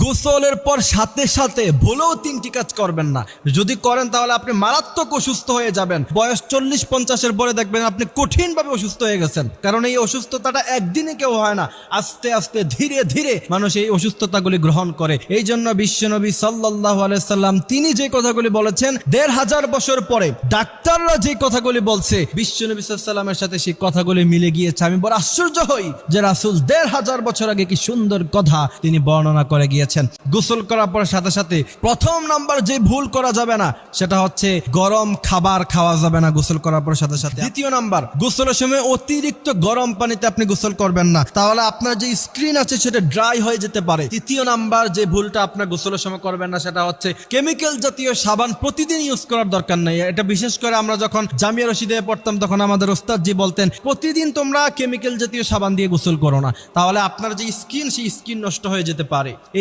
গোসলের পর সাথে সাথে ভুলেও তিনটি কাজ করবেন না। যদি করেন তাহলে আপনি মারাত্মক অসুস্থ হয়ে যাবেন। বয়স 40-50-এর পরে দেখবেন আপনি কঠিনভাবে অসুস্থ হয়ে গেছেন। কারণ এই অসুস্থতাটা একদিনে কেউ হয় না, আস্তে আস্তে ধীরে ধীরে মানুষ এই অসুস্থতাগুলি গ্রহণ করে। এই জন্য বিশ্বনবী সাল্লাল্লাহু আলাইহি সাল্লাম তিনি যে কথাগুলি বলেছেন ১৫০০ বছর পরে ডাক্তাররা যে কথাগুলি বলছে বিশ্বনবী সাল্লাল্লাহু আলাইহি সাল্লামের সাথে সেই কথাগুলি মিলে গিয়েছে। আমি বড় আশ্চর্য হই যে রাসূল ১৫০০ বছর আগে কি সুন্দর কথা তিনি বর্ণনা করে গিয়েছেন। গোসল করার পর সাথে সাথে প্রথম নাম্বার যে ভুল করা যাবে না সেটা হচ্ছে গরম খাবার খাওয়া যাবে না গোসল করার পর সাথে সাথে। দ্বিতীয় নাম্বার, গোসলের সময় অতিরিক্ত গরম পানিতে আপনি গোসল করবেন না, তাহলে আপনার যে স্কিন আছে সেটা ড্রাই হয়ে যেতে পারে। তৃতীয় নাম্বার যে ভুলটা আপনার গোসলের সময় করবেন না সেটা হচ্ছে কেমিক্যাল জাতীয় সাবান প্রতিদিন ইউজ করার দরকার নেই। এটা বিশেষ করে আমরা যখন জামিয়া রশিদে পড়তাম তখন আমাদের ওস্তাদজি বলতেন প্রতিদিন তোমরা কেমিক্যাল জাতীয় সাবান দিয়ে গোসল করো না, তাহলে আপনার যে স্কিন সেই স্কিন নষ্ট হয়ে যেতে পারে।